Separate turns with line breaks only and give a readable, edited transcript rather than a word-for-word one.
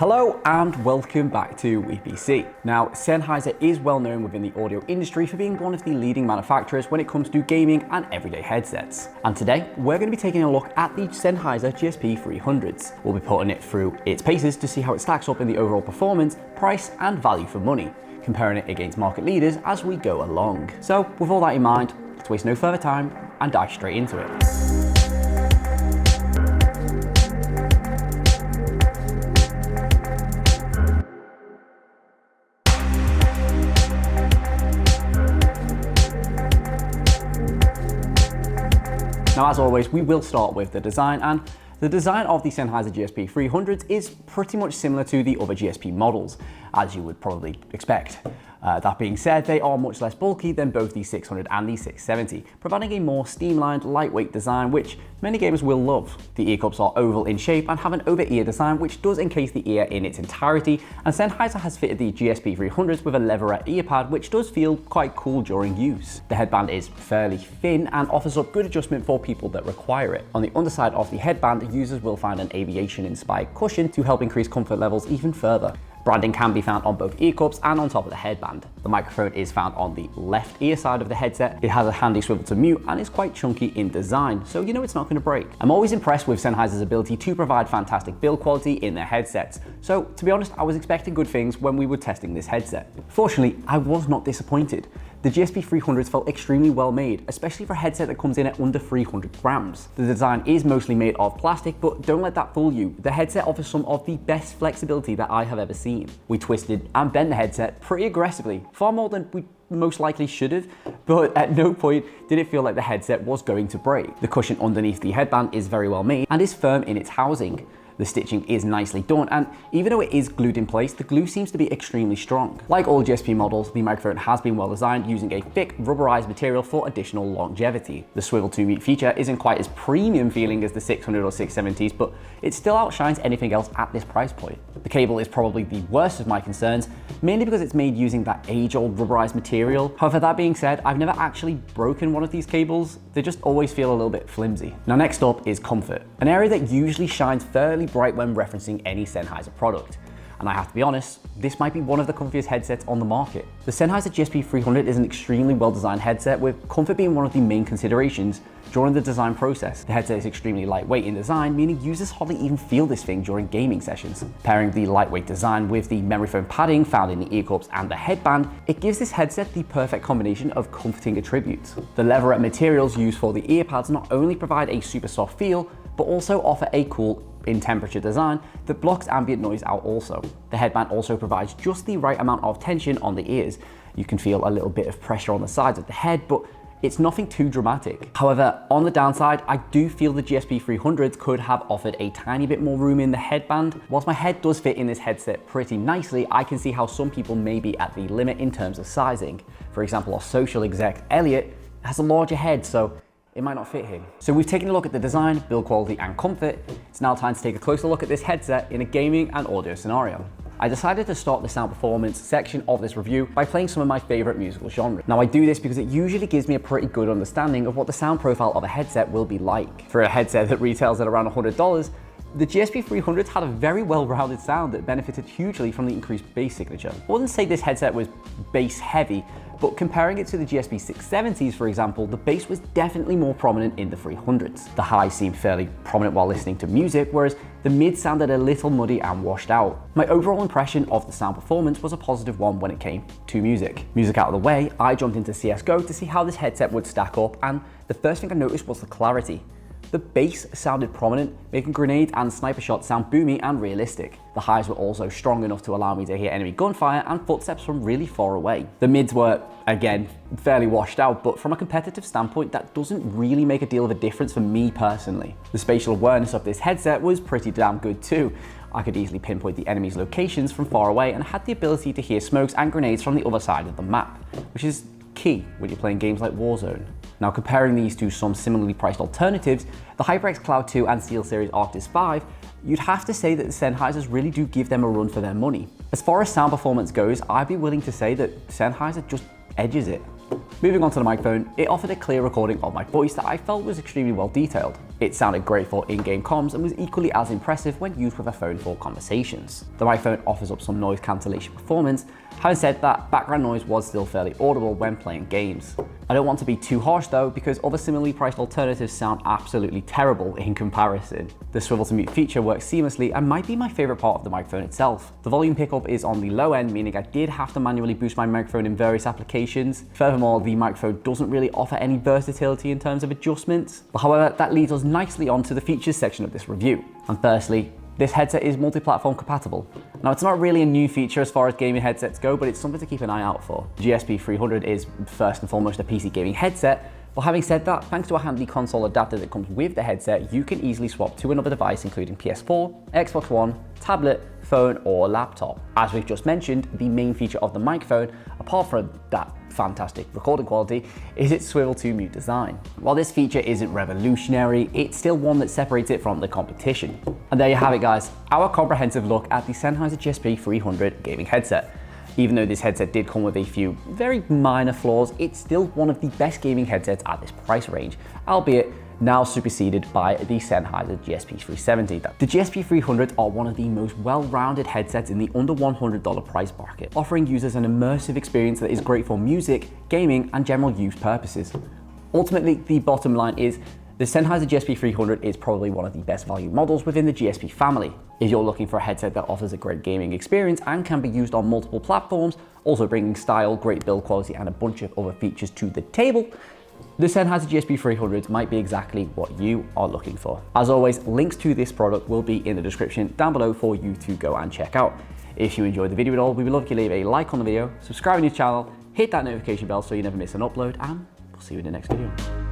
Hello and welcome back to WePC. Now, Sennheiser is well known within the audio industry for being one of the leading manufacturers when it comes to gaming and everyday headsets. And today, we're going to be taking a look at the Sennheiser GSP300s. We'll be putting it through its paces to see how it stacks up in the overall performance, price and value for money, comparing it against market leaders as we go along. So, with all that in mind, let's waste no further time and dive straight into it. Now, as always, we will start with the design, and the design of the Sennheiser GSP300s is pretty much similar to the other GSP models, as you would probably expect. That being said, they are much less bulky than both the 600 and the 670, providing a more streamlined, lightweight design, which many gamers will love. The ear cups are oval in shape and have an over-ear design, which does encase the ear in its entirety, and Sennheiser has fitted the GSP300s with a leatherette ear pad, which does feel quite cool during use. The headband is fairly thin and offers up good adjustment for people that require it. On the underside of the headband, users will find an aviation-inspired cushion to help increase comfort levels even further. Branding can be found on both ear cups and on top of the headband. The microphone is found on the left ear side of the headset. It has a handy swivel to mute and is quite chunky in design, so you know it's not going to break. I'm always impressed with Sennheiser's ability to provide fantastic build quality in their headsets, so to be honest, I was expecting good things when we were testing this headset. Fortunately, I was not disappointed. The GSP300s felt extremely well made, especially for a headset that comes in at under 300 grams. The design is mostly made of plastic, but don't let that fool you. The headset offers some of the best flexibility that I have ever seen. We twisted and bent the headset pretty aggressively, far more than we most likely should have, but at no point did it feel like the headset was going to break. The cushion underneath the headband is very well made and is firm in its housing. The stitching is nicely done, and even though it is glued in place, the glue seems to be extremely strong. Like all GSP models, the microphone has been well designed using a thick rubberized material for additional longevity. The swivel to mute feature isn't quite as premium feeling as the 600 or 670s, but it still outshines anything else at this price point. The cable is probably the worst of my concerns, mainly because it's made using that age-old rubberized material. However, that being said, I've never actually broken one of these cables. They just always feel a little bit flimsy. Now, next up is comfort, an area that usually shines fairly bright when referencing any Sennheiser product. And I have to be honest, this might be one of the comfiest headsets on the market. The Sennheiser GSP300 is an extremely well-designed headset, with comfort being one of the main considerations during the design process. The headset is extremely lightweight in design, meaning users hardly even feel this thing during gaming sessions. Pairing the lightweight design with the memory foam padding found in the ear cups and the headband, it gives this headset the perfect combination of comforting attributes. The leatherette materials used for the ear pads not only provide a super soft feel, but also offer a cool in temperature design that blocks ambient noise out also. The headband also provides just the right amount of tension on the ears. You can feel a little bit of pressure on the sides of the head, but it's nothing too dramatic. However, on the downside, I do feel the GSP300s could have offered a tiny bit more room in the headband. Whilst my head does fit in this headset pretty nicely, I can see how some people may be at the limit in terms of sizing. For example, our social exec, Elliot, has a larger head, so it might not fit him. So we've taken a look at the design, build quality and comfort. It's now time to take a closer look at this headset in a gaming and audio scenario. I decided to start the sound performance section of this review by playing some of my favorite musical genres. Now, I do this because it usually gives me a pretty good understanding of what the sound profile of a headset will be like. For a headset that retails at around $100, the GSP300s had a very well-rounded sound that benefited hugely from the increased bass signature. I wouldn't say this headset was bass heavy, but comparing it to the GSP670s, for example, the bass was definitely more prominent in the 300s. The highs seemed fairly prominent while listening to music, whereas the mids sounded a little muddy and washed out. My overall impression of the sound performance was a positive one when it came to music. Music out of the way, I jumped into Csgo to see how this headset would stack up, and the first thing I noticed was the clarity. The bass sounded prominent, making grenades and sniper shots sound boomy and realistic. The highs were also strong enough to allow me to hear enemy gunfire and footsteps from really far away. The mids were, again, fairly washed out, but from a competitive standpoint, that doesn't really make a deal of a difference for me personally. The spatial awareness of this headset was pretty damn good too. I could easily pinpoint the enemy's locations from far away and had the ability to hear smokes and grenades from the other side of the map, which is key when you're playing games like Warzone. Now, comparing these to some similarly priced alternatives, the HyperX Cloud 2 and SteelSeries Arctis 5, you'd have to say that the Sennheisers really do give them a run for their money. As far as sound performance goes, I'd be willing to say that Sennheiser just edges it. Moving on to the microphone, it offered a clear recording of my voice that I felt was extremely well detailed. It sounded great for in-game comms and was equally as impressive when used with a phone for conversations. The microphone offers up some noise cancellation performance. Having said that, background noise was still fairly audible when playing games. I don't want to be too harsh though, because other similarly priced alternatives sound absolutely terrible in comparison. The swivel to mute feature works seamlessly and might be my favorite part of the microphone itself. The volume pickup is on the low end, meaning I did have to manually boost my microphone in various applications. Furthermore, the microphone doesn't really offer any versatility in terms of adjustments. But however, that leads us nicely on to the features section of this review. And firstly, this headset is multi-platform compatible. Now, it's not really a new feature as far as gaming headsets go, but it's something to keep an eye out for. The GSP300 is first and foremost a PC gaming headset, but having said that, thanks to a handy console adapter that comes with the headset, you can easily swap to another device including PS4, Xbox One, tablet, phone, or laptop. As we've just mentioned, the main feature of the microphone, apart from that fantastic recording quality, is its swivel to mute design. While this feature isn't revolutionary, it's still one that separates it from the competition. And there you have it guys, our comprehensive look at the Sennheiser GSP300 gaming headset. Even though this headset did come with a few very minor flaws, it's still one of the best gaming headsets at this price range, albeit now superseded by the Sennheiser GSP370. The GSP300 are one of the most well-rounded headsets in the under $100 price bracket, offering users an immersive experience that is great for music, gaming, and general use purposes. Ultimately, the bottom line is the Sennheiser GSP300 is probably one of the best value models within the GSP family. If you're looking for a headset that offers a great gaming experience and can be used on multiple platforms, also bringing style, great build quality, and a bunch of other features to the table, the Sennheiser GSP300 might be exactly what you are looking for. As always, links to this product will be in the description down below for you to go and check out. If you enjoyed the video at all, we would love if you leave a like on the video, subscribe to the channel, hit that notification bell so you never miss an upload, and we'll see you in the next video.